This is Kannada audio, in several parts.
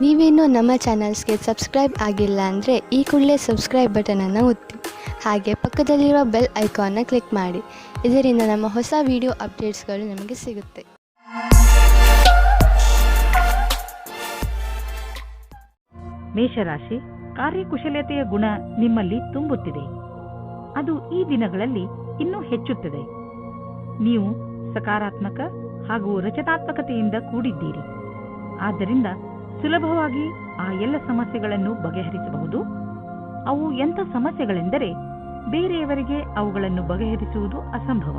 ನೀವೇನೂ ನಮ್ಮ ಚಾನಲ್ಸ್ಗೆ ಸಬ್ಸ್ಕ್ರೈಬ್ ಆಗಿಲ್ಲ ಅಂದರೆ ಈ ಕೂಡಲೇ ಸಬ್ಸ್ಕ್ರೈಬ್ ಬಟನನ್ನು ಒತ್ತಿ ಹಾಗೆ ಪಕ್ಕದಲ್ಲಿರುವ ಬೆಲ್ ಐಕಾನ್ನ ಕ್ಲಿಕ್ ಮಾಡಿ. ಇದರಿಂದ ನಮ್ಮ ಹೊಸ ವಿಡಿಯೋ ಅಪ್ಡೇಟ್ಸ್ಗಳು ನಿಮಗೆ ಸಿಗುತ್ತೆ. ಮೇಷರಾಶಿ, ಕಾರ್ಯಕುಶಲತೆಯ ಗುಣ ನಿಮ್ಮಲ್ಲಿ ತುಂಬುತ್ತಿದೆ. ಅದು ಈ ದಿನಗಳಲ್ಲಿ ಇನ್ನೂ ಹೆಚ್ಚುತ್ತದೆ. ನೀವು ಸಕಾರಾತ್ಮಕ ಹಾಗೂ ರಚನಾತ್ಮಕತೆಯಿಂದ ಕೂಡಿದ್ದೀರಿ. ಆದ್ದರಿಂದ ಸುಲಭವಾಗಿ ಆ ಎಲ್ಲ ಸಮಸ್ಯೆಗಳನ್ನು ಬಗೆಹರಿಸಬಹುದು. ಅವು ಎಂಥ ಸಮಸ್ಯೆಗಳೆಂದರೆ ಬೇರೆಯವರಿಗೆ ಅವುಗಳನ್ನು ಬಗೆಹರಿಸುವುದು ಅಸಂಭವ.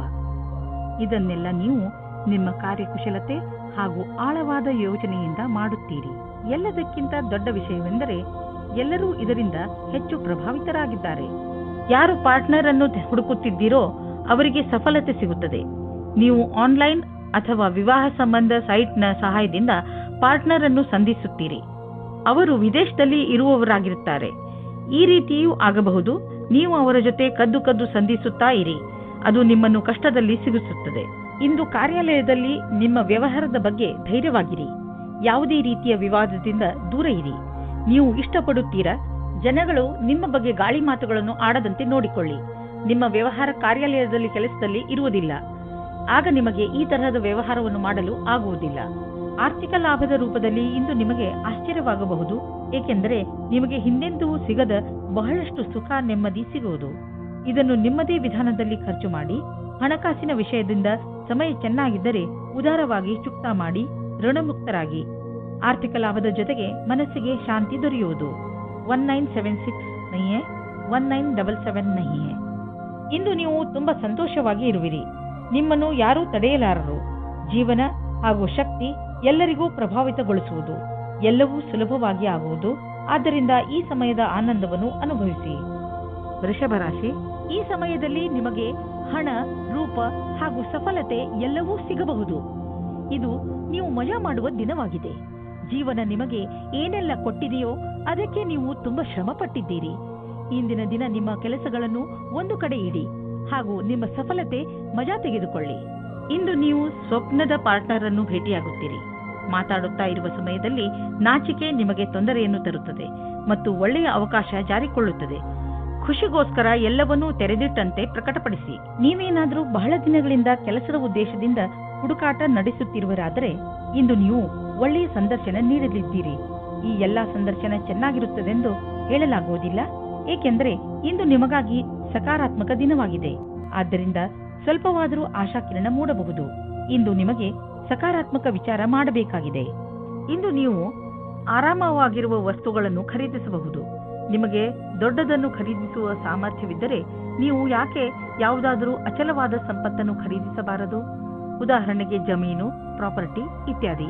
ಇದನ್ನೆಲ್ಲ ನೀವು ನಿಮ್ಮ ಕಾರ್ಯಕುಶಲತೆ ಹಾಗೂ ಆಳವಾದ ಯೋಚನೆಯಿಂದ ಮಾಡುತ್ತೀರಿ. ಎಲ್ಲದಕ್ಕಿಂತ ದೊಡ್ಡ ವಿಷಯವೆಂದರೆ ಎಲ್ಲರೂ ಇದರಿಂದ ಹೆಚ್ಚು ಪ್ರಭಾವಿತರಾಗಿದ್ದಾರೆ. ಯಾರು ಪಾರ್ಟ್ನರ್ ಅನ್ನು ಹುಡುಕುತ್ತಿದ್ದೀರೋ ಅವರಿಗೆ ಸಫಲತೆ ಸಿಗುತ್ತದೆ. ನೀವು ಆನ್ಲೈನ್ ಅಥವಾ ವಿವಾಹ ಸಂಬಂಧ ಸೈಟ್ನ ಸಹಾಯದಿಂದ ಪಾರ್ಟ್ನರ್ ಅನ್ನು ಸಂಧಿಸುತ್ತೀರಿ. ಅವರು ವಿದೇಶದಲ್ಲಿ ಇರುವವರಾಗಿರುತ್ತಾರೆ. ಈ ರೀತಿಯೂ ಆಗಬಹುದು. ನೀವು ಅವರ ಜೊತೆ ಕದ್ದು ಸಂಧಿಸುತ್ತಾ ಇರಿ. ಅದು ನಿಮ್ಮನ್ನು ಕಷ್ಟದಲ್ಲಿ ಸಿಗಿಸುತ್ತದೆ. ಇಂದು ಕಾರ್ಯಾಲಯದಲ್ಲಿ ನಿಮ್ಮ ವ್ಯವಹಾರದ ಬಗ್ಗೆ ಧೈರ್ಯವಾಗಿರಿ. ಯಾವುದೇ ರೀತಿಯ ವಿವಾದದಿಂದ ದೂರ ಇರಿ. ನೀವು ಇಷ್ಟಪಡುತ್ತೀರಾ? ಜನಗಳು ನಿಮ್ಮ ಬಗ್ಗೆ ಗಾಳಿ ಮಾತುಗಳನ್ನು ಆಡದಂತೆ ನೋಡಿಕೊಳ್ಳಿ. ನಿಮ್ಮ ವ್ಯವಹಾರ ಕಾರ್ಯಾಲಯದಲ್ಲಿ ಕೆಲಸದಲ್ಲಿ ಇರುವುದಿಲ್ಲ. ಆಗ ನಿಮಗೆ ಈ ತರಹದ ವ್ಯವಹಾರವನ್ನು ಮಾಡಲು ಆಗುವುದಿಲ್ಲ. ಆರ್ಥಿಕ ಲಾಭದ ರೂಪದಲ್ಲಿ ಇಂದು ನಿಮಗೆ ಆಶ್ಚರ್ಯವಾಗಬಹುದು. ಏಕೆಂದರೆ ನಿಮಗೆ ಹಿಂದೆಂದೂ ಸಿಗದ ಬಹಳಷ್ಟು ಸುಖ ನೆಮ್ಮದಿ ಸಿಗುವುದು. ಇದನ್ನು ನಿಮ್ಮದೇ ವಿಧಾನದಲ್ಲಿ ಖರ್ಚು ಮಾಡಿ. ಹಣಕಾಸಿನ ವಿಷಯದಿಂದ ಸಮಯ ಚೆನ್ನಾಗಿದ್ದರೆ ಉದಾರವಾಗಿ ಚುಕ್ತಾ ಮಾಡಿ ಋಣಮುಕ್ತರಾಗಿ. ಆರ್ಥಿಕ ಲಾಭದ ಜೊತೆಗೆ ಮನಸ್ಸಿಗೆ ಶಾಂತಿ ದೊರೆಯುವುದು. 1976 ನಹಿಯೇ 1977 ನಹಿಯೇ. ಇಂದು ನೀವು ತುಂಬಾ ಸಂತೋಷವಾಗಿ ಇರುವಿರಿ. ನಿಮ್ಮನ್ನು ಯಾರೂ ತಡೆಯಲಾರರು. ಜೀವನ ಹಾಗೂ ಶಕ್ತಿ ಎಲ್ಲರಿಗೂ ಪ್ರಭಾವಿತಗೊಳಿಸುವುದು. ಎಲ್ಲವೂ ಸುಲಭವಾಗಿ ಆಗುವುದು. ಆದ್ದರಿಂದ ಈ ಸಮಯದ ಆನಂದವನ್ನು ಅನುಭವಿಸಿ. ವೃಷಭ ರಾಶಿ, ಈ ಸಮಯದಲ್ಲಿ ನಿಮಗೆ ಹಣ, ರೂಪ ಹಾಗೂ ಸಫಲತೆ ಎಲ್ಲವೂ ಸಿಗಬಹುದು. ಇದು ನೀವು ಮಜಾ ಮಾಡುವ ದಿನವಾಗಿದೆ. ಜೀವನ ನಿಮಗೆ ಏನೆಲ್ಲ ಕೊಟ್ಟಿದೆಯೋ ಅದಕ್ಕೆ ನೀವು ತುಂಬಾ ಶ್ರಮ ಪಟ್ಟಿದ್ದೀರಿ. ಇಂದಿನ ದಿನ ನಿಮ್ಮ ಕೆಲಸಗಳನ್ನು ಒಂದು ಕಡೆ ಇಡಿ ಹಾಗೂ ನಿಮ್ಮ ಸಫಲತೆ ಮಜಾ ತೆಗೆದುಕೊಳ್ಳಿ. ಇಂದು ನೀವು ಸ್ವಪ್ನದ ಪಾರ್ಟ್ನರ್ ಅನ್ನು ಭೇಟಿಯಾಗುತ್ತೀರಿ. ಮಾತಾಡುತ್ತಾ ಇರುವ ಸಮಯದಲ್ಲಿ ನಾಚಿಕೆ ನಿಮಗೆ ತೊಂದರೆಯನ್ನು ತರುತ್ತದೆ ಮತ್ತು ಒಳ್ಳೆಯ ಅವಕಾಶ ಜಾರಿಕೊಳ್ಳುತ್ತದೆ. ಖುಷಿಗೋಸ್ಕರ ಎಲ್ಲವನ್ನೂ ತೆರೆದಿಟ್ಟಂತೆ ಪ್ರಕಟಪಡಿಸಿ. ನೀವೇನಾದರೂ ಬಹಳ ದಿನಗಳಿಂದ ಕೆಲಸದ ಉದ್ದೇಶದಿಂದ ಹುಡುಕಾಟ ನಡೆಸುತ್ತಿರುವರಾದರೆ ಇಂದು ನೀವು ಒಳ್ಳೆಯ ಸಂದರ್ಶನ ನೀಡಲಿದ್ದೀರಿ. ಈ ಎಲ್ಲಾ ಸಂದರ್ಶನ ಚೆನ್ನಾಗಿರುತ್ತದೆಂದು ಹೇಳಲಾಗುವುದಿಲ್ಲ. ಏಕೆಂದರೆ ಇಂದು ನಿಮಗಾಗಿ ಸಕಾರಾತ್ಮಕ ದಿನವಾಗಿದೆ. ಆದ್ದರಿಂದ ಸ್ವಲ್ಪವಾದರೂ ಆಶಾಕಿರಣ ಮೂಡಬಹುದು. ಇಂದು ನಿಮಗೆ ಸಕಾರಾತ್ಮಕ ವಿಚಾರ ಮಾಡಬೇಕಾಗಿದೆ. ಇಂದು ನೀವು ಆರಾಮವಾಗಿರುವ ವಸ್ತುಗಳನ್ನು ಖರೀದಿಸಬಹುದು. ನಿಮಗೆ ದೊಡ್ಡದನ್ನು ಖರೀದಿಸುವ ಸಾಮರ್ಥ್ಯವಿದ್ದರೆ ನೀವು ಯಾಕೆ ಯಾವುದಾದರೂ ಅಚಲವಾದ ಸಂಪತ್ತನ್ನು ಖರೀದಿಸಬಾರದು? ಉದಾಹರಣೆಗೆ ಜಮೀನು, ಪ್ರಾಪರ್ಟಿ ಇತ್ಯಾದಿ.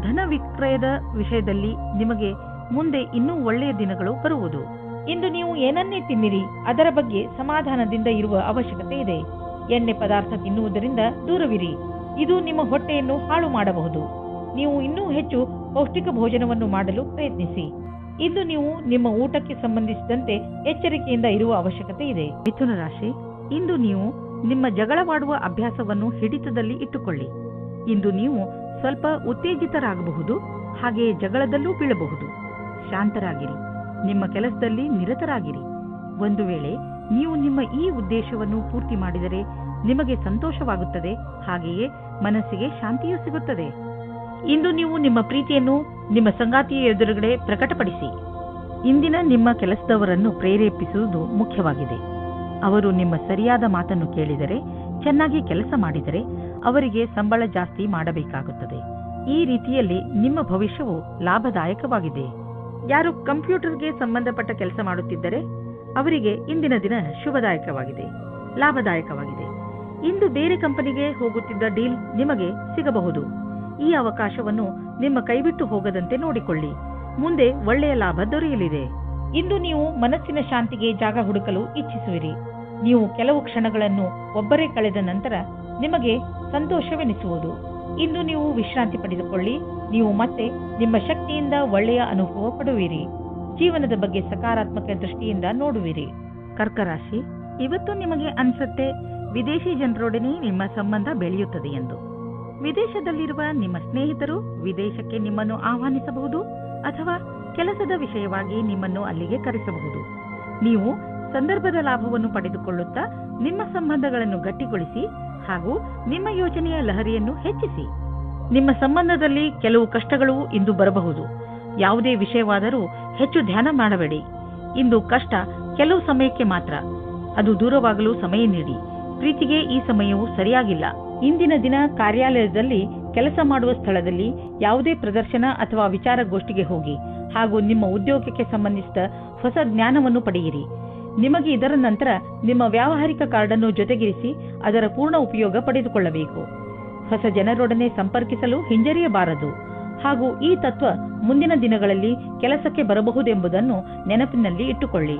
ಧನ ವಿಕ್ರಯದ ವಿಷಯದಲ್ಲಿ ನಿಮಗೆ ಮುಂದೆ ಇನ್ನೂ ಒಳ್ಳೆಯ ದಿನಗಳು ಬರುವುದು. ಇಂದು ನೀವು ಏನನ್ನೇ ತಿನ್ನಿರಿ, ಅದರ ಬಗ್ಗೆ ಸಮಾಧಾನದಿಂದ ಇರುವ ಅವಶ್ಯಕತೆ ಇದೆ. ಎಣ್ಣೆ ಪದಾರ್ಥ ತಿನ್ನುವುದರಿಂದ ದೂರವಿರಿ. ಇದು ನಿಮ್ಮ ಹೊಟ್ಟೆಯನ್ನು ಹಾಳು ಮಾಡಬಹುದು. ನೀವು ಇನ್ನೂ ಹೆಚ್ಚು ಪೌಷ್ಟಿಕ ಭೋಜನವನ್ನು ಮಾಡಲು ಪ್ರಯತ್ನಿಸಿ. ಇಂದು ನೀವು ನಿಮ್ಮ ಊಟಕ್ಕೆ ಸಂಬಂಧಿಸಿದಂತೆ ಎಚ್ಚರಿಕೆಯಿಂದ ಇರುವ ಅವಶ್ಯಕತೆ ಇದೆ. ಮಿಥುನ ರಾಶಿ, ಇಂದು ನೀವು ನಿಮ್ಮ ಜಗಳವಾಡುವ ಅಭ್ಯಾಸವನ್ನು ಹಿಡಿತದಲ್ಲಿ ಇಟ್ಟುಕೊಳ್ಳಿ. ಇಂದು ನೀವು ಸ್ವಲ್ಪ ಉತ್ತೇಜಿತರಾಗಬಹುದು, ಹಾಗೆಯೇ ಜಗಳದಲ್ಲೂ ಬೀಳಬಹುದು. ಶಾಂತರಾಗಿರಿ. ನಿಮ್ಮ ಕೆಲಸದಲ್ಲಿ ನಿರತರಾಗಿರಿ. ಒಂದು ವೇಳೆ ನೀವು ನಿಮ್ಮ ಈ ಉದ್ದೇಶವನ್ನು ಪೂರ್ತಿ ಮಾಡಿದರೆ ನಿಮಗೆ ಸಂತೋಷವಾಗುತ್ತದೆ, ಹಾಗೆಯೇ ಮನಸ್ಸಿಗೆ ಶಾಂತಿಯೂ ಸಿಗುತ್ತದೆ. ಇಂದು ನೀವು ನಿಮ್ಮ ಪ್ರೀತಿಯನ್ನು ನಿಮ್ಮ ಸಂಗಾತಿಯ ಎದುರುಗಡೆ ಪ್ರಕಟಪಡಿಸಿ. ಇಂದಿನ ನಿಮ್ಮ ಕೆಲಸದವರನ್ನು ಪ್ರೇರೇಪಿಸುವುದು ಮುಖ್ಯವಾಗಿದೆ. ಅವರು ನಿಮ್ಮ ಸರಿಯಾದ ಮಾತನ್ನು ಕೇಳಿದರೆ, ಚೆನ್ನಾಗಿ ಕೆಲಸ ಮಾಡಿದರೆ ಅವರಿಗೆ ಸಂಬಳ ಜಾಸ್ತಿ ಮಾಡಬೇಕಾಗುತ್ತದೆ. ಈ ರೀತಿಯಲ್ಲಿ ನಿಮ್ಮ ಭವಿಷ್ಯವು ಲಾಭದಾಯಕವಾಗಿದೆ. ಯಾರು ಕಂಪ್ಯೂಟರ್ಗೆ ಸಂಬಂಧಪಟ್ಟ ಕೆಲಸ ಮಾಡುತ್ತಿದ್ದರೆ ಅವರಿಗೆ ಇಂದಿನ ದಿನ ಶುಭದಾಯಕವಾಗಿದೆ, ಲಾಭದಾಯಕವಾಗಿದೆ. ಇಂದು ಬೇರೆ ಕಂಪನಿಗೆ ಹೋಗುತ್ತಿದ್ದ ಡೀಲ್ ನಿಮಗೆ ಸಿಗಬಹುದು. ಈ ಅವಕಾಶವನ್ನು ನಿಮ್ಮ ಕೈಬಿಟ್ಟು ಹೋಗದಂತೆ ನೋಡಿಕೊಳ್ಳಿ. ಮುಂದೆ ಒಳ್ಳೆಯ ಲಾಭ ದೊರೆಯಲಿದೆ. ಇಂದು ನೀವು ಮನಸ್ಸಿನ ಶಾಂತಿಗೆ ಜಾಗ ಹುಡುಕಲು ಇಚ್ಛಿಸುವಿರಿ. ನೀವು ಕೆಲವು ಕ್ಷಣಗಳನ್ನು ಒಬ್ಬರೇ ಕಳೆದ ನಂತರ ನಿಮಗೆ ಸಂತೋಷವೆನಿಸುವುದು. ಇಂದು ನೀವು ವಿಶ್ರಾಂತಿ ಪಡೆದುಕೊಳ್ಳಿ. ನೀವು ಮತ್ತೆ ನಿಮ್ಮ ಶಕ್ತಿಯಿಂದ ಒಳ್ಳೆಯ ಅನುಭವ ಪಡುವಿರಿ. ಜೀವನದ ಬಗ್ಗೆ ಸಕಾರಾತ್ಮಕ ದೃಷ್ಟಿಯಿಂದ ನೋಡುವಿರಿ. ಕರ್ಕರಾಶಿ, ಇವತ್ತು ನಿಮಗೆ ಅನ್ಸುತ್ತೆ ವಿದೇಶಿ ಜನರೊಡನೆ ನಿಮ್ಮ ಸಂಬಂಧ ಬೆಳೆಯುತ್ತದೆ ಎಂದು. ವಿದೇಶದಲ್ಲಿರುವ ನಿಮ್ಮ ಸ್ನೇಹಿತರು ವಿದೇಶಕ್ಕೆ ನಿಮ್ಮನ್ನು ಆಹ್ವಾನಿಸಬಹುದು ಅಥವಾ ಕೆಲಸದ ವಿಷಯವಾಗಿ ನಿಮ್ಮನ್ನು ಅಲ್ಲಿಗೆ ಕರೆಸಬಹುದು. ನೀವು ಸಂದರ್ಭದ ಲಾಭವನ್ನು ಪಡೆದುಕೊಳ್ಳುತ್ತಾ ನಿಮ್ಮ ಸಂಬಂಧಗಳನ್ನು ಗಟ್ಟಿಗೊಳಿಸಿ ಹಾಗೂ ನಿಮ್ಮ ಯೋಜನೆಯ ಲಹರಿಯನ್ನು ಹೆಚ್ಚಿಸಿ. ನಿಮ್ಮ ಸಂಬಂಧದಲ್ಲಿ ಕೆಲವು ಕಷ್ಟಗಳು ಇಂದು ಬರಬಹುದು. ಯಾವುದೇ ವಿಷಯವಾದರೂ ಹೆಚ್ಚು ಧ್ಯಾನ ಮಾಡಬೇಡಿ. ಇಂದು ಕಷ್ಟ ಕೆಲವು ಸಮಯಕ್ಕೆ ಮಾತ್ರ, ಅದು ದೂರವಾಗಲು ಸಮಯ ನೀಡಿ. ಪ್ರೀತಿಗೆ ಈ ಸಮಯವು ಸರಿಯಾಗಿಲ್ಲ. ಇಂದಿನ ದಿನ ಕಾರ್ಯಾಲಯದಲ್ಲಿ ಕೆಲಸ ಮಾಡುವ ಸ್ಥಳದಲ್ಲಿ ಯಾವುದೇ ಪ್ರದರ್ಶನ ಅಥವಾ ವಿಚಾರಗೋಷ್ಠಿಗೆ ಹೋಗಿ ಹಾಗೂ ನಿಮ್ಮ ಉದ್ಯೋಗಕ್ಕೆ ಸಂಬಂಧಿಸಿದ ಹೊಸ ಜ್ಞಾನವನ್ನು ಪಡೆಯಿರಿ. ನಿಮಗೆ ಇದರ ನಂತರ ನಿಮ್ಮ ವ್ಯಾವಹಾರಿಕ ಕಾರ್ಡನ್ನು ಜೊತೆಗಿರಿಸಿ ಅದರ ಪೂರ್ಣ ಉಪಯೋಗ ಪಡೆದುಕೊಳ್ಳಬೇಕು. ಹೊಸ ಜನರೊಡನೆ ಸಂಪರ್ಕಿಸಲು ಹಿಂಜರಿಯಬಾರದು ಹಾಗೂ ಈ ತತ್ವ ಮುಂದಿನ ದಿನಗಳಲ್ಲಿ ಕೆಲಸಕ್ಕೆ ಬರಬಹುದೆಂಬುದನ್ನು ನೆನಪಿನಲ್ಲಿ ಇಟ್ಟುಕೊಳ್ಳಿ.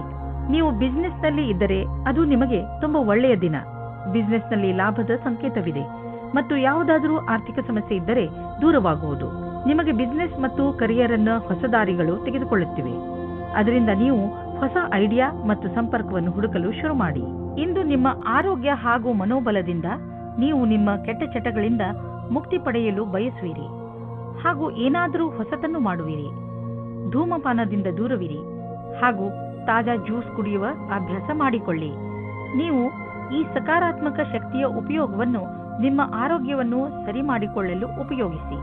ನೀವು ಬಿಸಿನೆಸ್ನಲ್ಲಿ ಇದ್ದರೆ ಅದು ನಿಮಗೆ ತುಂಬಾ ಒಳ್ಳೆಯ ದಿನ. ಬಿಸಿನೆಸ್ನಲ್ಲಿ ಲಾಭದ ಸಂಕೇತವಿದೆ ಮತ್ತು ಯಾವುದಾದರೂ ಆರ್ಥಿಕ ಸಮಸ್ಯೆ ಇದ್ದರೆ ದೂರವಾಗುವುದು. ನಿಮಗೆ ಬಿಸಿನೆಸ್ ಮತ್ತು ಕರಿಯರ್ ಅನ್ನು ಹೊಸ ದಾರಿಗಳು ತೆಗೆದುಕೊಳ್ಳುತ್ತಿವೆ. ಅದರಿಂದ ನೀವು ಹೊಸ ಐಡಿಯಾ ಮತ್ತು ಸಂಪರ್ಕವನ್ನು ಹುಡುಕಲು ಶುರು ಮಾಡಿ. ಇಂದು ನಿಮ್ಮ ಆರೋಗ್ಯ ಹಾಗೂ ಮನೋಬಲದಿಂದ ನೀವು ನಿಮ್ಮ ಕೆಟ್ಟ ಚಟಗಳಿಂದ ಮುಕ್ತಿ ಪಡೆಯಲು ಬಯಸುವಿರಿ ಹಾಗೂ ಏನಾದರೂ ಹೊಸತನ್ನು ಮಾಡುವಿರಿ. ಧೂಮಪಾನದಿಂದ ದೂರವಿರಿ ಹಾಗೂ ತಾಜಾ ಜ್ಯೂಸ್ ಕುಡಿಯುವ ಅಭ್ಯಾಸ ಮಾಡಿಕೊಳ್ಳಿ. ನೀವು ಈ ಸಕಾರಾತ್ಮಕ ಶಕ್ತಿಯ ಉಪಯೋಗವನ್ನು ನಿಮ್ಮ ಆರೋಗ್ಯವನ್ನು ಸರಿ ಮಾಡಿಕೊಳ್ಳಲು ಉಪಯೋಗಿಸಿ.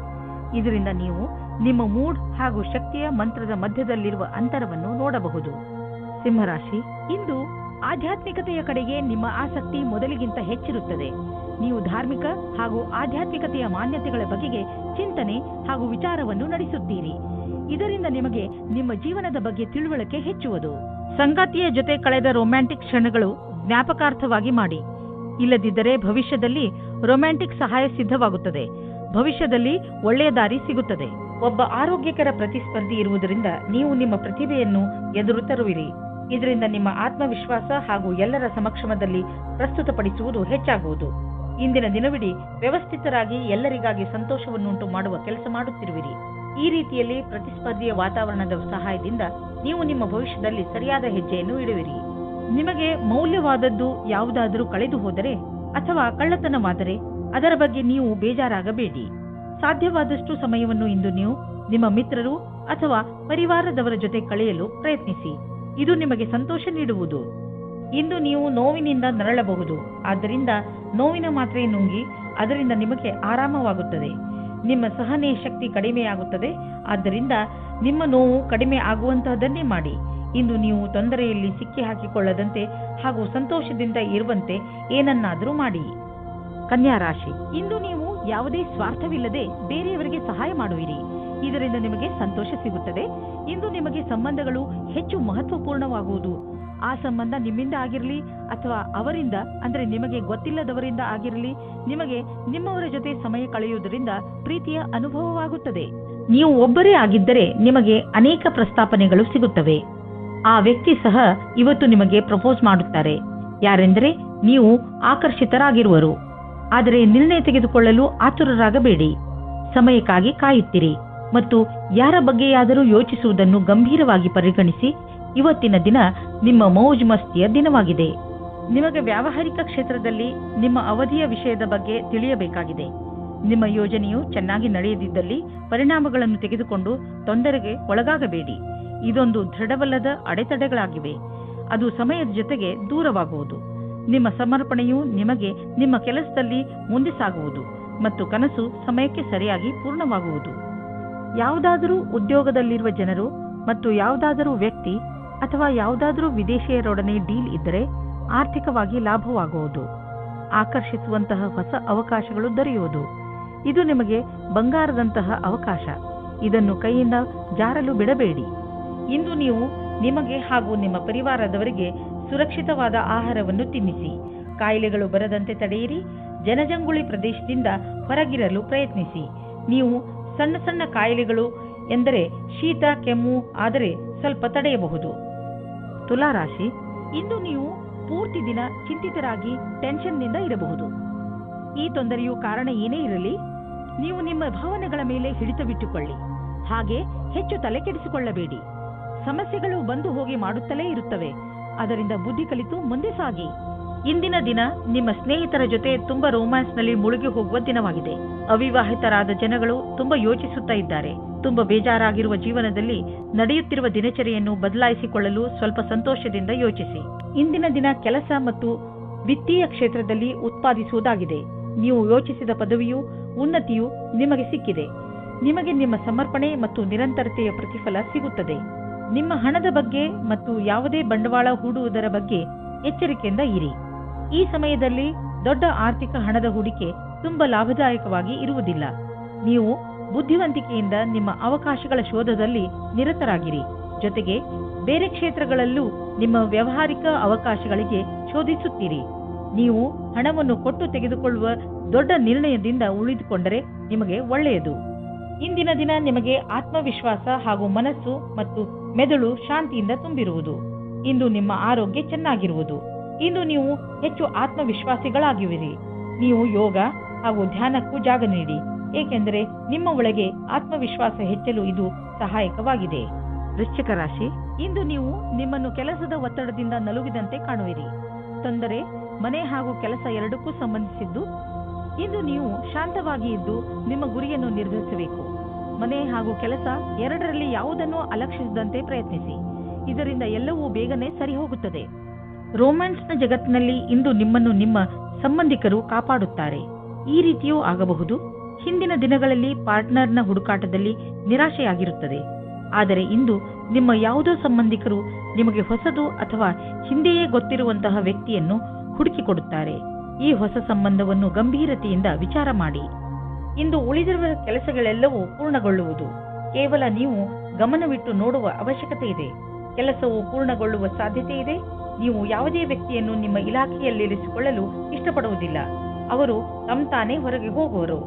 ಇದರಿಂದ ನೀವು ನಿಮ್ಮ ಮೂಡ್ ಹಾಗೂ ಶಕ್ತಿಯ ಮಂತ್ರದ ಮಧ್ಯದಲ್ಲಿರುವ ಅಂತರವನ್ನು ನೋಡಬಹುದು. ಸಿಂಹರಾಶಿ, ಇಂದು ಆಧ್ಯಾತ್ಮಿಕತೆಯ ಕಡೆಗೆ ನಿಮ್ಮ ಆಸಕ್ತಿ ಮೊದಲಿಗಿಂತ ಹೆಚ್ಚಿರುತ್ತದೆ. ನೀವು ಧಾರ್ಮಿಕ ಹಾಗೂ ಆಧ್ಯಾತ್ಮಿಕತೆಯ ಮಾನ್ಯತೆಗಳ ಬಗೆಗೆ ಚಿಂತನೆ ಹಾಗೂ ವಿಚಾರವನ್ನು ನಡೆಸುತ್ತೀರಿ. ಇದರಿಂದ ನಿಮಗೆ ನಿಮ್ಮ ಜೀವನದ ಬಗ್ಗೆ ತಿಳುವಳಿಕೆ ಹೆಚ್ಚುವುದು. ಸಂಗಾತಿಯ ಜೊತೆ ಕಳೆದ ರೊಮ್ಯಾಂಟಿಕ್ ಕ್ಷಣಗಳು ಜ್ಞಾಪಕಾರ್ಥವಾಗಿ ಮಾಡಿ. ಇಲ್ಲದಿದ್ದರೆ ಭವಿಷ್ಯದಲ್ಲಿ ರೊಮ್ಯಾಂಟಿಕ್ ಸಹಾಯ ಸಿದ್ಧವಾಗುತ್ತದೆ. ಭವಿಷ್ಯದಲ್ಲಿ ಒಳ್ಳೆಯ ದಾರಿ ಸಿಗುತ್ತದೆ. ಒಬ್ಬ ಆರೋಗ್ಯಕರ ಪ್ರತಿಸ್ಪರ್ಧಿ ಇರುವುದರಿಂದ ನೀವು ನಿಮ್ಮ ಪ್ರತಿಭೆಯನ್ನು ಎದುರು ತರುವಿರಿ. ಇದರಿಂದ ನಿಮ್ಮ ಆತ್ಮವಿಶ್ವಾಸ ಹಾಗೂ ಎಲ್ಲರ ಸಮಕ್ಷಮದಲ್ಲಿ ಪ್ರಸ್ತುತಪಡಿಸುವುದು ಹೆಚ್ಚಾಗುವುದು. ಇಂದಿನ ದಿನವಿಡೀ ವ್ಯವಸ್ಥಿತರಾಗಿ ಎಲ್ಲರಿಗಾಗಿ ಸಂತೋಷವನ್ನುಂಟು ಮಾಡುವ ಕೆಲಸ ಮಾಡುತ್ತಿರುವಿರಿ. ಈ ರೀತಿಯಲ್ಲಿ ಪ್ರತಿಸ್ಪರ್ಧಿಯ ವಾತಾವರಣದ ಸಹಾಯದಿಂದ ನೀವು ನಿಮ್ಮ ಭವಿಷ್ಯದಲ್ಲಿ ಸರಿಯಾದ ಹೆಜ್ಜೆಯನ್ನು ಇಡುವಿರಿ. ನಿಮಗೆ ಮೌಲ್ಯವಾದದ್ದು ಯಾವುದಾದರೂ ಕಳೆದು ಹೋದರೆ ಅಥವಾ ಕಳ್ಳತನವಾದರೆ ಅದರ ಬಗ್ಗೆ ನೀವು ಬೇಜಾರಾಗಬೇಡಿ. ಸಾಧ್ಯವಾದಷ್ಟು ಸಮಯವನ್ನು ಇಂದು ನೀವು ನಿಮ್ಮ ಮಿತ್ರರು ಅಥವಾ ಪರಿವಾರದವರ ಜೊತೆ ಕಳೆಯಲು ಪ್ರಯತ್ನಿಸಿ. ಇದು ನಿಮಗೆ ಸಂತೋಷ ನೀಡುವುದು. ಇಂದು ನೀವು ನೋವಿನಿಂದ ನರಳಬಹುದು. ಆದ್ದರಿಂದ ನೋವಿನ ಮಾತ್ರೆ ನುಂಗಿ ಅದರಿಂದ ನಿಮಗೆ ಆರಾಮವಾಗುತ್ತದೆ. ನಿಮ್ಮ ಸಹನೆ ಶಕ್ತಿ ಕಡಿಮೆಯಾಗುತ್ತದೆ. ಆದ್ದರಿಂದ ನಿಮ್ಮ ನೋವು ಕಡಿಮೆ ಆಗುವಂತಹದನ್ನೇ ಮಾಡಿ. ಇಂದು ನೀವು ತೊಂದರೆಯಲ್ಲಿ ಸಿಕ್ಕಿ ಹಾಕಿಕೊಳ್ಳದಂತೆ ಹಾಗೂ ಸಂತೋಷದಿಂದ ಇರುವಂತೆ ಏನನ್ನಾದರೂ ಮಾಡಿ. ಕನ್ಯಾ ರಾಶಿ, ಇಂದು ನೀವು ಯಾವುದೇ ಸ್ವಾರ್ಥವಿಲ್ಲದೆ ಬೇರೆಯವರಿಗೆ ಸಹಾಯ ಮಾಡುವಿರಿ. ಇದರಿಂದ ನಿಮಗೆ ಸಂತೋಷ ಸಿಗುತ್ತದೆ. ಇಂದು ನಿಮಗೆ ಸಂಬಂಧಗಳು ಹೆಚ್ಚು ಮಹತ್ವಪೂರ್ಣವಾಗುವುದು. ಆ ಸಂಬಂಧ ನಿಮ್ಮಿಂದ ಆಗಿರಲಿ ಅಥವಾ ಅವರಿಂದ ಅಂದರೆ ನಿಮಗೆ ಗೊತ್ತಿಲ್ಲದವರಿಂದ ಆಗಿರಲಿ, ನಿಮಗೆ ನಿಮ್ಮವರ ಜೊತೆ ಸಮಯ ಕಳೆಯುವುದರಿಂದ ಪ್ರೀತಿಯ ಅನುಭವವಾಗುತ್ತದೆ. ನೀವು ಒಬ್ಬರೇ ಆಗಿದ್ದರೆ ನಿಮಗೆ ಅನೇಕ ಪ್ರಸ್ತಾಪನೆಗಳು ಸಿಗುತ್ತವೆ. ಆ ವ್ಯಕ್ತಿ ಸಹ ಇವತ್ತು ನಿಮಗೆ ಪ್ರಪೋಸ್ ಮಾಡುತ್ತಾರೆ. ಯಾರೆಂದರೆ ನೀವು ಆಕರ್ಷಿತರಾಗಿರುವರು. ಆದರೆ ನಿರ್ಣಯ ತೆಗೆದುಕೊಳ್ಳಲು ಆತುರರಾಗಬೇಡಿ. ಸಮಯಕ್ಕಾಗಿ ಕಾಯುತ್ತಿರಿ ಮತ್ತು ಯಾರ ಬಗ್ಗೆಯಾದರೂ ಯೋಚಿಸುವುದನ್ನು ಗಂಭೀರವಾಗಿ ಪರಿಗಣಿಸಿ. ಇವತ್ತಿನ ದಿನ ನಿಮ್ಮ ಮೌಜ್ ಮಸ್ತಿಯ ದಿನವಾಗಿದೆ. ನಿಮಗೆ ವ್ಯಾವಹಾರಿಕ ಕ್ಷೇತ್ರದಲ್ಲಿ ನಿಮ್ಮ ಅವಧಿಯ ವಿಷಯದ ಬಗ್ಗೆ ತಿಳಿಯಬೇಕಾಗಿದೆ. ನಿಮ್ಮ ಯೋಜನೆಯು ಚೆನ್ನಾಗಿ ನಡೆಯದಿದ್ದಲ್ಲಿ ಪರಿಣಾಮಗಳನ್ನು ತೆಗೆದುಕೊಂಡು ತೊಂದರೆಗೆ ಒಳಗಾಗಬೇಡಿ. ಇದೊಂದು ದೃಢವಲ್ಲದ ಅಡೆತಡೆಗಳಾಗಿವೆ. ಅದು ಸಮಯದ ಜೊತೆಗೆ ದೂರವಾಗುವುದು. ನಿಮ್ಮ ಸಮರ್ಪಣೆಯು ನಿಮಗೆ ನಿಮ್ಮ ಕೆಲಸದಲ್ಲಿ ಮುಂದೆ ಸಾಗುವುದು ಮತ್ತು ಕನಸು ಸಮಯಕ್ಕೆ ಸರಿಯಾಗಿ ಪೂರ್ಣವಾಗುವುದು. ಯಾವುದಾದರೂ ಉದ್ಯೋಗದಲ್ಲಿರುವ ಜನರು ಮತ್ತು ಯಾವುದಾದರೂ ವ್ಯಕ್ತಿ ಅಥವಾ ಯಾವುದಾದರೂ ವಿದೇಶಿಯರೊಡನೆ ಡೀಲ್ ಇದ್ದರೆ ಆರ್ಥಿಕವಾಗಿ ಲಾಭವಾಗುವುದು. ಆಕರ್ಷಿಸುವಂತಹ ಹೊಸ ಅವಕಾಶಗಳು ದೊರೆಯುವುದು. ಇದು ನಿಮಗೆ ಬಂಗಾರದಂತಹ ಅವಕಾಶ. ಇದನ್ನು ಕೈಯಿಂದ ಜಾರಲು ಬಿಡಬೇಡಿ. ಇಂದು ನೀವು ನಿಮಗೆ ಹಾಗೂ ನಿಮ್ಮ ಪರಿವಾರದವರಿಗೆ ಸುರಕ್ಷಿತವಾದ ಆಹಾರವನ್ನು ತಿನ್ನಿಸಿ. ಕಾಯಿಲೆಗಳು ಬರದಂತೆ ತಡೆಯಿರಿ. ಜನಜಂಗುಳಿ ಪ್ರದೇಶದಿಂದ ಹೊರಗಿರಲು ಪ್ರಯತ್ನಿಸಿ. ನೀವು ಸಣ್ಣ ಸಣ್ಣ ಕಾಯಿಲೆಗಳು ಎಂದರೆ ಶೀತ ಕೆಮ್ಮು ಆದರೆ ಸ್ವಲ್ಪ ತಡೆಯಬಹುದು. ತುಲಾರಾಶಿ, ಇಂದು ನೀವು ಪೂರ್ತಿ ದಿನ ಚಿಂತಿತರಾಗಿ ಟೆನ್ಷನ್ನಿಂದ ಇರಬಹುದು. ಈ ತೊಂದರೆಯು ಕಾರಣ ಏನೇ ಇರಲಿ, ನೀವು ನಿಮ್ಮ ಭಾವನೆಗಳ ಮೇಲೆ ಹಿಡಿತವಿಟ್ಟುಕೊಳ್ಳಿ. ಹಾಗೆ ಹೆಚ್ಚು ತಲೆ ಕೆಡಿಸಿಕೊಳ್ಳಬೇಡಿ. ಸಮಸ್ಯೆಗಳು ಬಂದು ಹೋಗಿ ಮಾಡುತ್ತಲೇ ಇರುತ್ತವೆ. ಅದರಿಂದ ಬುದ್ಧಿ ಕಲಿತು ಮುಂದೆ ಸಾಗಿ. ಇಂದಿನ ದಿನ ನಿಮ್ಮ ಸ್ನೇಹಿತರ ಜೊತೆ ತುಂಬಾ ರೋಮ್ಯಾನ್ಸ್ನಲ್ಲಿ ಮುಳುಗಿ ಹೋಗುವ ದಿನವಾಗಿದೆ. ಅವಿವಾಹಿತರಾದ ಜನಗಳು ತುಂಬಾ ಯೋಚಿಸುತ್ತಾ ಇದ್ದಾರೆ. ತುಂಬಾ ಬೇಜಾರಾಗಿರುವ ಜೀವನದಲ್ಲಿ ನಡೆಯುತ್ತಿರುವ ದಿನಚರಿಯನ್ನು ಬದಲಾಯಿಸಿಕೊಳ್ಳಲು ಸ್ವಲ್ಪ ಸಂತೋಷದಿಂದ ಯೋಚಿಸಿ. ಇಂದಿನ ದಿನ ಕೆಲಸ ಮತ್ತು ವಿತ್ತೀಯ ಕ್ಷೇತ್ರದಲ್ಲಿ ಉತ್ಪಾದಿಸುವುದಾಗಿದೆ. ನೀವು ಯೋಚಿಸಿದ ಪದವಿಯು ಉನ್ನತಿಯು ನಿಮಗೆ ಸಿಕ್ಕಿದೆ. ನಿಮಗೆ ನಿಮ್ಮ ಸಮರ್ಪಣೆ ಮತ್ತು ನಿರಂತರತೆಯ ಪ್ರತಿಫಲ ಸಿಗುತ್ತದೆ. ನಿಮ್ಮ ಹಣದ ಬಗ್ಗೆ ಮತ್ತು ಯಾವುದೇ ಬಂಡವಾಳ ಹೂಡುವುದರ ಬಗ್ಗೆ ಎಚ್ಚರಿಕೆಯಿಂದ ಇರಿ. ಈ ಸಮಯದಲ್ಲಿ ದೊಡ್ಡ ಆರ್ಥಿಕ ಹಣದ ಹೂಡಿಕೆ ತುಂಬಾ ಲಾಭದಾಯಕವಾಗಿ ಇರುವುದಿಲ್ಲ. ನೀವು ಬುದ್ಧಿವಂತಿಕೆಯಿಂದ ನಿಮ್ಮ ಅವಕಾಶಗಳ ಶೋಧದಲ್ಲಿ ನಿರತರಾಗಿರಿ. ಜೊತೆಗೆ ಬೇರೆ ಕ್ಷೇತ್ರಗಳಲ್ಲೂ ನಿಮ್ಮ ವ್ಯಾವಹಾರಿಕ ಅವಕಾಶಗಳಿಗೆ ಶೋಧಿಸುತ್ತೀರಿ. ನೀವು ಹಣವನ್ನು ಕೊಟ್ಟು ತೆಗೆದುಕೊಳ್ಳುವ ದೊಡ್ಡ ನಿರ್ಣಯದಿಂದ ಉಳಿದುಕೊಂಡರೆ ನಿಮಗೆ ಒಳ್ಳೆಯದು. ಇಂದಿನ ದಿನ ನಿಮಗೆ ಆತ್ಮವಿಶ್ವಾಸ ಹಾಗೂ ಮನಸ್ಸು ಮತ್ತು ಮೆದುಳು ಶಾಂತಿಯಿಂದ ತುಂಬಿರುವುದು. ಇಂದು ನಿಮ್ಮ ಆರೋಗ್ಯ ಚೆನ್ನಾಗಿರುವುದು. ಇಂದು ನೀವು ಹೆಚ್ಚು ಆತ್ಮವಿಶ್ವಾಸಿಗಳಾಗಿರುವಿರಿ. ನೀವು ಯೋಗ ಹಾಗೂ ಧ್ಯಾನಕ್ಕೂ ಜಾಗ ನೀಡಿ, ಏಕೆಂದರೆ ನಿಮ್ಮ ಒಳಗೆ ಆತ್ಮವಿಶ್ವಾಸ ಹೆಚ್ಚಲು ಇದು ಸಹಾಯಕವಾಗಿದೆ. ವೃಶ್ಚಿಕ ರಾಶಿ, ಇಂದು ನೀವು ನಿಮ್ಮನ್ನು ಕೆಲಸದ ಒತ್ತಡದಿಂದ ನಲುಗಿದಂತೆ ಕಾಣುವಿರಿ. ತೊಂದರೆ ಮನೆ ಹಾಗೂ ಕೆಲಸ ಎರಡಕ್ಕೂ ಸಂಬಂಧಿಸಿದ್ದು. ಇಂದು ನೀವು ಶಾಂತವಾಗಿ ಇದ್ದು ನಿಮ್ಮ ಗುರಿಯನ್ನು ನಿರ್ಧರಿಸಬೇಕು. ಮನೆ ಹಾಗೂ ಕೆಲಸ ಎರಡರಲ್ಲಿ ಯಾವುದನ್ನು ಅಲಕ್ಷಿಸದಂತೆ ಪ್ರಯತ್ನಿಸಿ. ಇದರಿಂದ ಎಲ್ಲವೂ ಬೇಗನೆ ಸರಿ ಹೋಗುತ್ತದೆ. ರೋಮ್ಯಾನ್ಸ್ನ ಜಗತ್ತಿನಲ್ಲಿ ಇಂದು ನಿಮ್ಮನ್ನು ನಿಮ್ಮ ಸಂಬಂಧಿಕರು ಕಾಪಾಡುತ್ತಾರೆ. ಈ ರೀತಿಯೂ ಆಗಬಹುದು. ಹಿಂದಿನ ದಿನಗಳಲ್ಲಿ ಪಾರ್ಟ್ನರ್ನ ಹುಡುಕಾಟದಲ್ಲಿ ನಿರಾಶೆಯಾಗಿರುತ್ತದೆ. ಆದರೆ ಇಂದು ನಿಮ್ಮ ಯಾವುದೋ ಸಂಬಂಧಿಕರು ನಿಮಗೆ ಹೊಸದು ಅಥವಾ ಹಿಂದೆಯೇ ಗೊತ್ತಿರುವಂತಹ ವ್ಯಕ್ತಿಯನ್ನು ಹುಡುಕಿಕೊಡುತ್ತಾರೆ. ಈ ಹೊಸ ಸಂಬಂಧವನ್ನು ಗಂಭೀರತೆಯಿಂದ ವಿಚಾರ ಮಾಡಿ. ಇಂದು ಉಳಿದಿರುವ ಕೆಲಸಗಳೆಲ್ಲವೂ ಪೂರ್ಣಗೊಳ್ಳುವುದು. ಕೇವಲ ನೀವು ಗಮನವಿಟ್ಟು ನೋಡುವ ಅವಶ್ಯಕತೆ ಇದೆ. ಕೆಲಸವು ಪೂರ್ಣಗೊಳ್ಳುವ ಸಾಧ್ಯತೆ ಇದೆ. ನೀವು ಯಾವುದೇ ವ್ಯಕ್ತಿಯನ್ನು ನಿಮ್ಮ ಇಲಾಖೆಯಲ್ಲಿರಿಸಿಕೊಳ್ಳಲು ಇಷ್ಟಪಡುವುದಿಲ್ಲ. ಅವರು ತಾನೇ ಹೊರಗೆ ಹೋಗುವರು.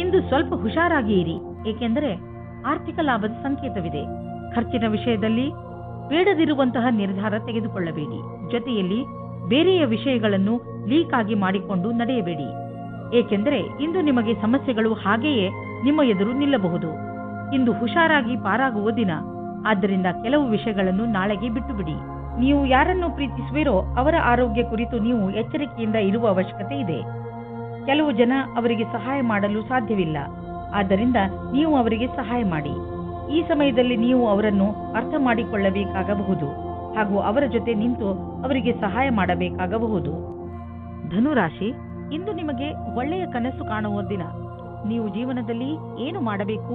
ಇಂದು ಸ್ವಲ್ಪ ಹುಷಾರಾಗಿ ಇರಿ, ಏಕೆಂದರೆ ಆರ್ಥಿಕ ಲಾಭದ ಸಂಕೇತವಿದೆ. ಖರ್ಚಿನ ವಿಷಯದಲ್ಲಿ ಬೇಡದಿರುವಂತಹ ನಿರ್ಧಾರ ತೆಗೆದುಕೊಳ್ಳಬೇಡಿ. ಜೊತೆಯಲ್ಲಿ ಬೇರೆಯ ವಿಷಯಗಳನ್ನು ಲೀಕ್ ಆಗಿ ಮಾಡಿಕೊಂಡು ನಡೆಯಬೇಡಿ, ಏಕೆಂದರೆ ಇಂದು ನಿಮಗೆ ಸಮಸ್ಯೆಗಳು ಹಾಗೆಯೇ ನಿಮ್ಮ ಎದುರು ನಿಲ್ಲಬಹುದು. ಇಂದು ಹುಷಾರಾಗಿ ಪಾರಾಗುವ ದಿನ. ಆದ್ದರಿಂದ ಕೆಲವು ವಿಷಯಗಳನ್ನು ನಾಳೆಗೆ ಬಿಟ್ಟುಬಿಡಿ. ನೀವು ಯಾರನ್ನು ಪ್ರೀತಿಸುವಿರೋ ಅವರ ಆರೋಗ್ಯ ಕುರಿತು ನೀವು ಎಚ್ಚರಿಕೆಯಿಂದ ಇರುವ ಅವಶ್ಯಕತೆ ಇದೆ. ಕೆಲವು ಜನ ಅವರಿಗೆ ಸಹಾಯ ಮಾಡಲು ಸಾಧ್ಯವಿಲ್ಲ, ಆದ್ದರಿಂದ ನೀವು ಅವರಿಗೆ ಸಹಾಯ ಮಾಡಿ. ಈ ಸಮಯದಲ್ಲಿ ನೀವು ಅವರನ್ನು ಅರ್ಥ ಮಾಡಿಕೊಳ್ಳಬೇಕಾಗಬಹುದು ಹಾಗೂ ಅವರ ಜೊತೆ ನಿಂತು ಅವರಿಗೆ ಸಹಾಯ ಮಾಡಬೇಕಾಗಬಹುದು. ಧನುರಾಶಿ, ಇಂದು ನಿಮಗೆ ಒಳ್ಳೆಯ ಕನಸು ಕಾಣುವ ದಿನ. ನೀವು ಜೀವನದಲ್ಲಿ ಏನು ಮಾಡಬೇಕು,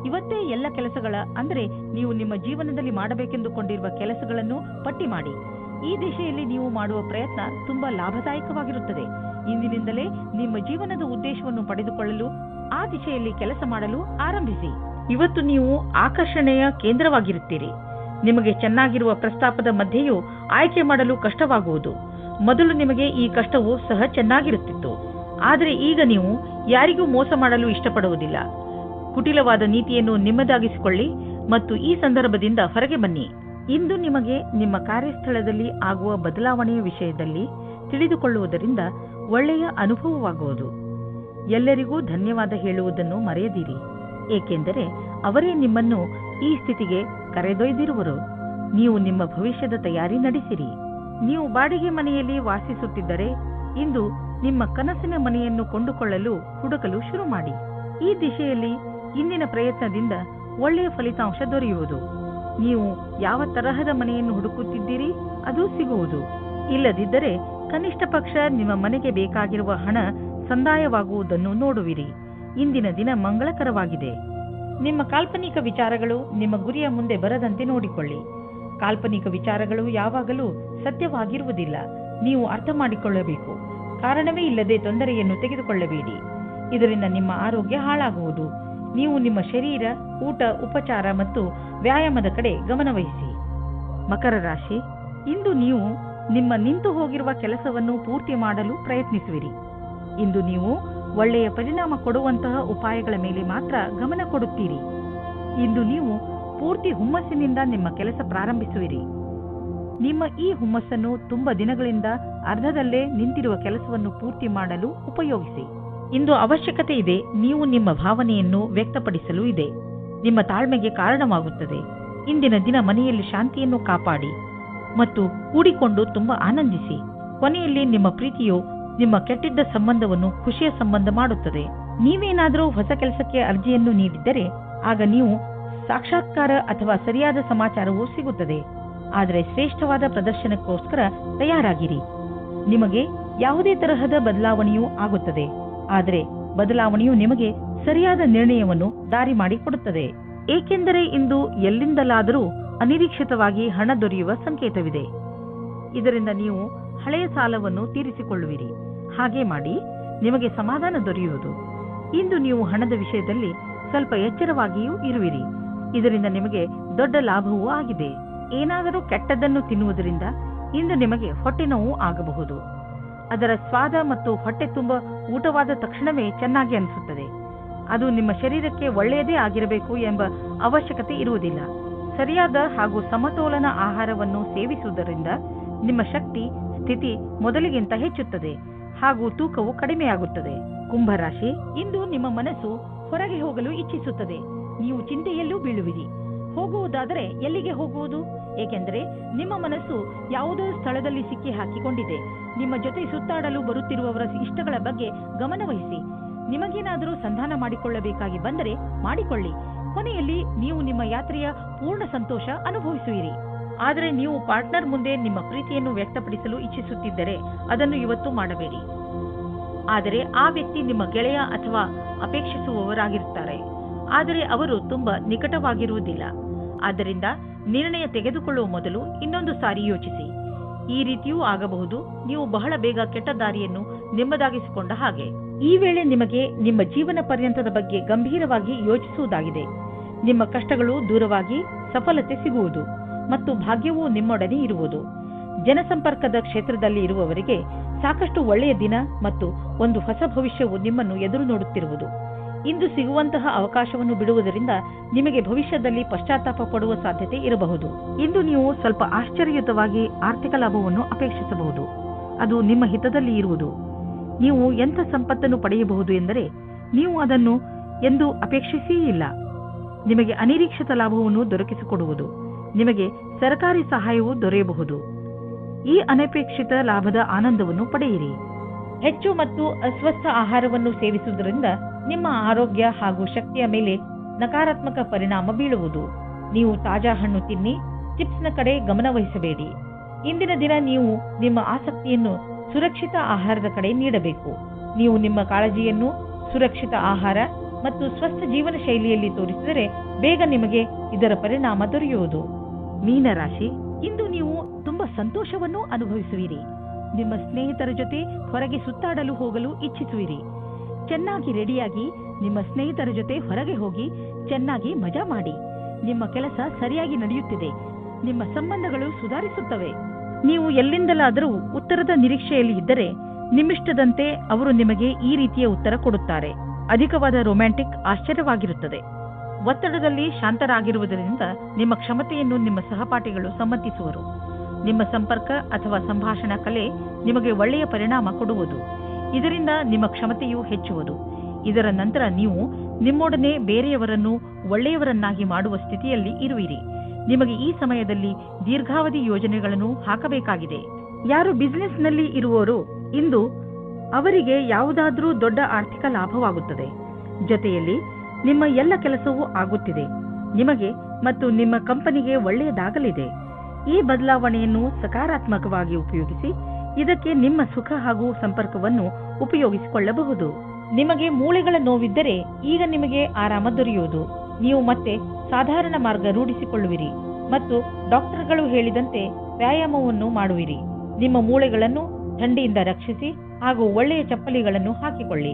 ಇವತ್ತೇ ಎಲ್ಲ ಕೆಲಸಗಳ ಅಂದರೆ ನೀವು ನಿಮ್ಮ ಜೀವನದಲ್ಲಿ ಮಾಡಬೇಕೆಂದುಕೊಂಡಿರುವ ಕೆಲಸಗಳನ್ನು ಪಟ್ಟಿ ಮಾಡಿ. ಈ ದಿಶೆಯಲ್ಲಿ ನೀವು ಮಾಡುವ ಪ್ರಯತ್ನ ತುಂಬಾ ಲಾಭದಾಯಕವಾಗಿರುತ್ತದೆ. ಇಂದಿನಿಂದಲೇ ನಿಮ್ಮ ಜೀವನದ ಉದ್ದೇಶವನ್ನು ಪಡೆದುಕೊಳ್ಳಲು ಆ ದಿಶೆಯಲ್ಲಿ ಕೆಲಸ ಮಾಡಲು ಆರಂಭಿಸಿ. ಇವತ್ತು ನೀವು ಆಕರ್ಷಣೆಯ ಕೇಂದ್ರವಾಗಿರುತ್ತೀರಿ. ನಿಮಗೆ ಚೆನ್ನಾಗಿರುವ ಪ್ರಸ್ತಾಪದ ಮಧ್ಯೆಯೂ ಆಯ್ಕೆ ಮಾಡಲು ಕಷ್ಟವಾಗುವುದು. ಮೊದಲು ನಿಮಗೆ ಈ ಕಷ್ಟವು ಸಹ ಚೆನ್ನಾಗಿರುತ್ತಿತ್ತು, ಆದರೆ ಈಗ ನೀವು ಯಾರಿಗೂ ಮೋಸ ಮಾಡಲು ಇಷ್ಟಪಡುವುದಿಲ್ಲ. ಕುಟಿಲವಾದ ನೀತಿಯನ್ನು ನಿಮ್ಮದಾಗಿಸಿಕೊಳ್ಳಿ ಮತ್ತು ಈ ಸಂದರ್ಭದಿಂದ ಹೊರಗೆ ಬನ್ನಿ. ಇಂದು ನಿಮಗೆ ನಿಮ್ಮ ಕಾರ್ಯಸ್ಥಳದಲ್ಲಿ ಆಗುವ ಬದಲಾವಣೆಯ ವಿಷಯದಲ್ಲಿ ತಿಳಿದುಕೊಳ್ಳುವುದರಿಂದ ಒಳ್ಳೆಯ ಅನುಭವವಾಗುವುದು. ಎಲ್ಲರಿಗೂ ಧನ್ಯವಾದ ಹೇಳುವುದನ್ನು ಮರೆಯದಿರಿ, ಏಕೆಂದರೆ ಅವರೇ ನಿಮ್ಮನ್ನು ಈ ಸ್ಥಿತಿಗೆ ಕರೆದೊಯ್ದಿರುವರು. ನೀವು ನಿಮ್ಮ ಭವಿಷ್ಯದ ತಯಾರಿ ನಡೆಸಿರಿ. ನೀವು ಬಾಡಿಗೆ ಮನೆಯಲ್ಲಿ ವಾಸಿಸುತ್ತಿದ್ದರೆ ಇಂದು ನಿಮ್ಮ ಕನಸಿನ ಮನೆಯನ್ನು ಕೊಂಡುಕೊಳ್ಳಲು ಹುಡುಕಲು ಶುರು ಮಾಡಿ. ಈ ದಿಶೆಯಲ್ಲಿ ಇಂದಿನ ಪ್ರಯತ್ನದಿಂದ ಒಳ್ಳೆಯ ಫಲಿತಾಂಶ ದೊರೆಯುವುದು. ನೀವು ಯಾವ ತರಹದ ಮನೆಯನ್ನು ಹುಡುಕುತ್ತಿದ್ದೀರಿ ಅದು ಸಿಗುವುದು. ಇಲ್ಲದಿದ್ದರೆ ಕನಿಷ್ಠ ಪಕ್ಷ ನಿಮ್ಮ ಮನೆಗೆ ಬೇಕಾಗಿರುವ ಹಣ ಸಂದಾಯವಾಗುವುದನ್ನು ನೋಡುವಿರಿ. ಇಂದಿನ ದಿನ ಮಂಗಳಕರವಾಗಿದೆ. ನಿಮ್ಮ ಕಾಲ್ಪನಿಕ ವಿಚಾರಗಳು ನಿಮ್ಮ ಗುರಿಯ ಮುಂದೆ ಬರದಂತೆ ನೋಡಿಕೊಳ್ಳಿ. ಕಾಲ್ಪನಿಕ ವಿಚಾರಗಳು ಯಾವಾಗಲೂ ಸತ್ಯವಾಗಿರುವುದಿಲ್ಲ. ನೀವು ಅರ್ಥ ಮಾಡಿಕೊಳ್ಳಬೇಕು. ಕಾರಣವೇ ಇಲ್ಲದೆ ತೊಂದರೆಯನ್ನು ತೆಗೆದುಕೊಳ್ಳಬೇಡಿ. ಇದರಿಂದ ನಿಮ್ಮ ಆರೋಗ್ಯ ಹಾಳಾಗುವುದು. ನೀವು ನಿಮ್ಮ ಶರೀರ, ಊಟ, ಉಪಚಾರ ಮತ್ತು ವ್ಯಾಯಾಮದ ಕಡೆ ಗಮನವಹಿಸಿ. ಮಕರ ರಾಶಿ, ಇಂದು ನೀವು ನಿಮ್ಮ ನಿಂತು ಹೋಗಿರುವ ಕೆಲಸವನ್ನು ಪೂರ್ತಿ ಮಾಡಲು ಪ್ರಯತ್ನಿಸುವಿರಿ. ಇಂದು ನೀವು ಒಳ್ಳೆಯ ಪರಿಣಾಮ ಕೊಡುವಂತಹ ಉಪಾಯಗಳ ಮೇಲೆ ಮಾತ್ರ ಗಮನ ಕೊಡುತ್ತೀರಿ. ಇಂದು ನೀವು ಪೂರ್ತಿ ಹುಮ್ಮಸ್ಸಿನಿಂದ ನಿಮ್ಮ ಕೆಲಸ ಪ್ರಾರಂಭಿಸುವಿರಿ. ನಿಮ್ಮ ಈ ಹುಮ್ಮಸ್ಸನ್ನು ತುಂಬ ದಿನಗಳಿಂದ ಅರ್ಧದಲ್ಲೇ ನಿಂತಿರುವ ಕೆಲಸವನ್ನು ಪೂರ್ತಿ ಮಾಡಲು ಉಪಯೋಗಿಸಿ. ಇಂದು ಅವಶ್ಯಕತೆ ಇದೆ. ನೀವು ನಿಮ್ಮ ಭಾವನೆಯನ್ನು ವ್ಯಕ್ತಪಡಿಸಲು ಇದೆ. ನಿಮ್ಮ ತಾಳ್ಮೆಗೆ ಕಾರಣವಾಗುತ್ತದೆ. ಇಂದಿನ ದಿನ ಮನೆಯಲ್ಲಿ ಶಾಂತಿಯನ್ನು ಕಾಪಾಡಿ ಮತ್ತು ಕೂಡಿಕೊಂಡು ತುಂಬಾ ಆನಂದಿಸಿ. ಕೊನೆಯಲ್ಲಿ ನಿಮ್ಮ ಪ್ರೀತಿಯು ನಿಮ್ಮ ಕೆಟ್ಟಿದ್ದ ಸಂಬಂಧವನ್ನು ಖುಷಿಯ ಸಂಬಂಧ ಮಾಡುತ್ತದೆ. ನೀವೇನಾದರೂ ಹೊಸ ಕೆಲಸಕ್ಕೆ ಅರ್ಜಿಯನ್ನು ನೀಡಿದ್ದರೆ ಆಗ ನೀವು ಸಾಕ್ಷಾತ್ಕಾರ ಅಥವಾ ಸರಿಯಾದ ಸಮಾಚಾರವೂ ಸಿಗುತ್ತದೆ. ಆದರೆ ಶ್ರೇಷ್ಠವಾದ ಪ್ರದರ್ಶನಕ್ಕೋಸ್ಕರ ತಯಾರಾಗಿರಿ. ನಿಮಗೆ ಯಾವುದೇ ತರಹದ ಬದಲಾವಣೆಯೂ ಆಗುತ್ತದೆ, ಆದರೆ ಬದಲಾವಣೆಯು ನಿಮಗೆ ಸರಿಯಾದ ನಿರ್ಣಯವನ್ನು ದಾರಿ ಮಾಡಿಕೊಡುತ್ತದೆ. ಏಕೆಂದರೆ ಇಂದು ಎಲ್ಲಿಂದಲಾದರೂ ಅನಿರೀಕ್ಷಿತವಾಗಿ ಹಣ ದೊರೆಯುವ ಸಂಕೇತವಿದೆ. ಇದರಿಂದ ನೀವು ಹಳೆಯ ಸಾಲವನ್ನು ತೀರಿಸಿಕೊಳ್ಳುವಿರಿ. ಹಾಗೆ ಮಾಡಿ ನಿಮಗೆ ಸಮಾಧಾನ ದೊರೆಯುವುದು. ಇಂದು ನೀವು ಹಣದ ವಿಷಯದಲ್ಲಿ ಸ್ವಲ್ಪ ಎಚ್ಚರವಾಗಿಯೂ ಇರುವಿರಿ. ಇದರಿಂದ ನಿಮಗೆ ದೊಡ್ಡ ಲಾಭವೂ ಆಗಿದೆ. ಏನಾದರೂ ಕೆಟ್ಟದ್ದನ್ನು ತಿನ್ನುವುದರಿಂದ ಇಂದು ನಿಮಗೆ ಹೊಟ್ಟೆ ನೋವು ಆಗಬಹುದು. ಅದರ ಸ್ವಾದ ಮತ್ತು ಹೊಟ್ಟೆ ತುಂಬ ಊಟವಾದ ತಕ್ಷಣವೇ ಚೆನ್ನಾಗಿ ಅನಿಸುತ್ತದೆ. ಅದು ನಿಮ್ಮ ಶರೀರಕ್ಕೆ ಒಳ್ಳೆಯದೇ ಆಗಿರಬೇಕು ಎಂಬ ಅವಶ್ಯಕತೆ ಇರುವುದಿಲ್ಲ. ಸರಿಯಾದ ಹಾಗೂ ಸಮತೋಲನ ಆಹಾರವನ್ನು ಸೇವಿಸುವುದರಿಂದ ನಿಮ್ಮ ಶಕ್ತಿ ಸ್ಥಿತಿ ಮೊದಲಿಗಿಂತ ಹೆಚ್ಚುತ್ತದೆ ಹಾಗೂ ತೂಕವು ಕಡಿಮೆಯಾಗುತ್ತದೆ. ಕುಂಭರಾಶಿ, ಇಂದು ನಿಮ್ಮ ಮನಸ್ಸು ಹೊರಗೆ ಹೋಗಲು ಇಚ್ಛಿಸುತ್ತದೆ. ನೀವು ಚಿಂತೆಯಲ್ಲೂ ಬೀಳುವಿರಿ. ಹೋಗುವುದಾದರೆ ಎಲ್ಲಿಗೆ ಹೋಗುವುದು? ಏಕೆಂದರೆ ನಿಮ್ಮ ಮನಸ್ಸು ಯಾವುದೋ ಸ್ಥಳದಲ್ಲಿ ಸಿಕ್ಕಿ ಹಾಕಿಕೊಂಡಿದೆ. ನಿಮ್ಮ ಜೊತೆ ಸುತ್ತಾಡಲು ಬರುತ್ತಿರುವವರ ಇಷ್ಟಗಳ ಬಗ್ಗೆ ಗಮನವಹಿಸಿ. ನಿಮಗೇನಾದರೂ ಸಂಧಾನ ಮಾಡಿಕೊಳ್ಳಬೇಕಾಗಿ ಬಂದರೆ ಮಾಡಿಕೊಳ್ಳಿ. ಕೊನೆಯಲ್ಲಿ ನೀವು ನಿಮ್ಮ ಯಾತ್ರೆಯ ಪೂರ್ಣ ಸಂತೋಷ ಅನುಭವಿಸುವಿರಿ. ಆದರೆ ನೀವು ಪಾರ್ಟ್ನರ್ ಮುಂದೆ ನಿಮ್ಮ ಪ್ರೀತಿಯನ್ನು ವ್ಯಕ್ತಪಡಿಸಲು ಇಚ್ಛಿಸುತ್ತಿದ್ದರೆ ಅದನ್ನು ಇವತ್ತು ಮಾಡಬೇಡಿ. ಆದರೆ ಆ ವ್ಯಕ್ತಿ ನಿಮ್ಮ ಗೆಳೆಯ ಅಥವಾ ಅಪೇಕ್ಷಿಸುವವರಾಗಿರುತ್ತಾರೆ. ಆದರೆ ಅವರು ತುಂಬಾ ನಿಕಟವಾಗಿರುವುದಿಲ್ಲ. ಆದ್ದರಿಂದ ನಿರ್ಣಯ ತೆಗೆದುಕೊಳ್ಳುವ ಮೊದಲು ಇನ್ನೊಂದು ಸಾರಿ ಯೋಚಿಸಿ. ಈ ರೀತಿಯೂ ಆಗಬಹುದು. ನೀವು ಬಹಳ ಬೇಗ ಕೆಟ್ಟ ದಾರಿಯನ್ನು ನಿಮ್ಮದಾಗಿಸಿಕೊಂಡ ಹಾಗೆ. ಈ ವೇಳೆ ನಿಮಗೆ ನಿಮ್ಮ ಜೀವನ ಪರ್ಯಂತದ ಬಗ್ಗೆ ಗಂಭೀರವಾಗಿ ಯೋಚಿಸುವುದಾಗಿದೆ. ನಿಮ್ಮ ಕಷ್ಟಗಳು ದೂರವಾಗಿ ಸಫಲತೆ ಸಿಗುವುದು ಮತ್ತು ಭಾಗ್ಯವೂ ನಿಮ್ಮೊಡನೆ ಇರುವುದು. ಜನಸಂಪರ್ಕದ ಕ್ಷೇತ್ರದಲ್ಲಿ ಇರುವವರಿಗೆ ಸಾಕಷ್ಟು ಒಳ್ಳೆಯ ದಿನ ಮತ್ತು ಒಂದು ಹೊಸ ಭವಿಷ್ಯವು ನಿಮ್ಮನ್ನು ಎದುರು ನೋಡುತ್ತಿರುವುದು. ಇಂದು ಸಿಗುವಂತಹ ಅವಕಾಶವನ್ನು ಬಿಡುವುದರಿಂದ ನಿಮಗೆ ಭವಿಷ್ಯದಲ್ಲಿ ಪಶ್ಚಾತ್ತಾಪ ಪಡುವ ಸಾಧ್ಯತೆ ಇರಬಹುದು. ಇಂದು ನೀವು ಸ್ವಲ್ಪ ಆಶ್ಚರ್ಯಯುತವಾಗಿ ಆರ್ಥಿಕ ಲಾಭವನ್ನು ಅಪೇಕ್ಷಿಸಬಹುದು. ಅದು ನಿಮ್ಮ ಹಿತದಲ್ಲಿ ಇರುವುದು. ನೀವು ಎಂಥ ಸಂಪತ್ತನ್ನು ಪಡೆಯಬಹುದು ಎಂದರೆ ನೀವು ಅದನ್ನು ಎಂದು ಅಪೇಕ್ಷಿಸೇ ಇಲ್ಲ. ನಿಮಗೆ ಅನಿರೀಕ್ಷಿತ ಲಾಭವನ್ನು ದೊರಕಿಸಿಕೊಡುವುದು. ನಿಮಗೆ ಸರ್ಕಾರಿ ಸಹಾಯವೂ ದೊರೆಯಬಹುದು. ಈ ಅನಪೇಕ್ಷಿತ ಲಾಭದ ಆನಂದವನ್ನು ಪಡೆಯಿರಿ. ಹೆಚ್ಚು ಮತ್ತು ಅಸ್ವಸ್ಥ ಆಹಾರವನ್ನು ಸೇವಿಸುವುದರಿಂದ ನಿಮ್ಮ ಆರೋಗ್ಯ ಹಾಗೂ ಶಕ್ತಿಯ ಮೇಲೆ ನಕಾರಾತ್ಮಕ ಪರಿಣಾಮ ಬೀಳುವುದು. ನೀವು ತಾಜಾ ಹಣ್ಣು ತಿನ್ನಿ, ಚಿಪ್ಸ್ನ ಕಡೆ ಗಮನವಹಿಸಬೇಡಿ. ಇಂದಿನ ದಿನ ನೀವು ನಿಮ್ಮ ಆಸಕ್ತಿಯನ್ನು ಸುರಕ್ಷಿತ ಆಹಾರದ ಕಡೆ ನೀಡಬೇಕು. ನೀವು ನಿಮ್ಮ ಕಾಳಜಿಯನ್ನು ಸುರಕ್ಷಿತ ಆಹಾರ ಮತ್ತು ಸ್ವಸ್ಥ ಜೀವನ ಶೈಲಿಯಲ್ಲಿ ತೋರಿಸಿದರೆ ಬೇಗ ನಿಮಗೆ ಇದರ ಪರಿಣಾಮ ದೊರೆಯುವುದು. ಮೀನರಾಶಿ, ಇಂದು ನೀವು ತುಂಬಾ ಸಂತೋಷವನ್ನು ಅನುಭವಿಸುವಿರಿ. ನಿಮ್ಮ ಸ್ನೇಹಿತರ ಜೊತೆ ಹೊರಗೆ ಸುತ್ತಾಡಲು ಹೋಗಲು ಇಚ್ಛಿಸುವಿರಿ. ಚೆನ್ನಾಗಿ ರೆಡಿಯಾಗಿ ನಿಮ್ಮ ಸ್ನೇಹಿತರ ಜೊತೆ ಹೊರಗೆ ಹೋಗಿ ಚೆನ್ನಾಗಿ ಮಜಾ ಮಾಡಿ. ನಿಮ್ಮ ಕೆಲಸ ಸರಿಯಾಗಿ ನಡೆಯುತ್ತಿದೆ. ನಿಮ್ಮ ಸಂಬಂಧಗಳು ಸುಧಾರಿಸುತ್ತವೆ. ನೀವು ಎಲ್ಲಿಂದಲಾದರೂ ಉತ್ತರದ ನಿರೀಕ್ಷೆಯಲ್ಲಿ ಇದ್ದರೆ ನಿಮ್ಮಿಷ್ಟದಂತೆ ಅವರು ನಿಮಗೆ ಈ ರೀತಿಯ ಉತ್ತರ ಕೊಡುತ್ತಾರೆ. ಅಧಿಕವಾದ ರೊಮ್ಯಾಂಟಿಕ್ ಆಶ್ಚರ್ಯವಾಗಿರುತ್ತದೆ. ಒತ್ತಡದಲ್ಲಿ ಶಾಂತರಾಗಿರುವುದರಿಂದ ನಿಮ್ಮ ಕ್ಷಮತೆಯನ್ನು ನಿಮ್ಮ ಸಹಪಾಠಿಗಳು ಸಮ್ಮತಿಸುವರು. ನಿಮ್ಮ ಸಂಪರ್ಕ ಅಥವಾ ಸಂಭಾಷಣಾ ಕಲೆ ನಿಮಗೆ ಒಳ್ಳೆಯ ಪರಿಣಾಮ ಕೊಡುವುದು. ಇದರಿಂದ ನಿಮ್ಮ ಕ್ಷಮತೆಯು ಹೆಚ್ಚುವುದು. ಇದರ ನಂತರ ನೀವು ನಿಮ್ಮೊಡನೆ ಬೇರೆಯವರನ್ನು ಒಳ್ಳೆಯವರನ್ನಾಗಿ ಮಾಡುವ ಸ್ಥಿತಿಯಲ್ಲಿ ಇರುವಿರಿ. ನಿಮಗೆ ಈ ಸಮಯದಲ್ಲಿ ದೀರ್ಘಾವಧಿ ಯೋಜನೆಗಳನ್ನು ಹಾಕಬೇಕಾಗಿದೆ. ಯಾರು ಬಿಸಿನೆಸ್ನಲ್ಲಿ ಇರುವವರು ಇಂದು ಅವರಿಗೆ ಯಾವುದಾದ್ರೂ ದೊಡ್ಡ ಆರ್ಥಿಕ ಲಾಭವಾಗುತ್ತದೆ. ಜೊತೆಯಲ್ಲಿ ನಿಮ್ಮ ಎಲ್ಲ ಕೆಲಸವೂ ಆಗುತ್ತಿದೆ. ನಿಮಗೆ ಮತ್ತು ನಿಮ್ಮ ಕಂಪನಿಗೆ ಒಳ್ಳೆಯದಾಗಲಿದೆ. ಈ ಬದಲಾವಣೆಯನ್ನು ಸಕಾರಾತ್ಮಕವಾಗಿ ಉಪಯೋಗಿಸಿ. ಇದಕ್ಕೆ ನಿಮ್ಮ ಸುಖ ಹಾಗೂ ಸಂಪರ್ಕವನ್ನು ಉಪಯೋಗಿಸಿಕೊಳ್ಳಬಹುದು. ನಿಮಗೆ ಮೂಳೆಗಳ ನೋವಿದ್ದರೆ ಈಗ ನಿಮಗೆ ಆರಾಮ ದೊರೆಯುವುದು. ನೀವು ಮತ್ತೆ ಸಾಧಾರಣ ಮಾರ್ಗ ರೂಢಿಸಿಕೊಳ್ಳುವಿರಿ ಮತ್ತು ಡಾಕ್ಟರ್ಗಳು ಹೇಳಿದಂತೆ ವ್ಯಾಯಾಮವನ್ನು ಮಾಡುವಿರಿ. ನಿಮ್ಮ ಮೂಳೆಗಳನ್ನು ಥಂಡಿಯಿಂದ ರಕ್ಷಿಸಿ ಹಾಗೂ ಒಳ್ಳೆಯ ಚಪ್ಪಲಿಗಳನ್ನು ಹಾಕಿಕೊಳ್ಳಿ.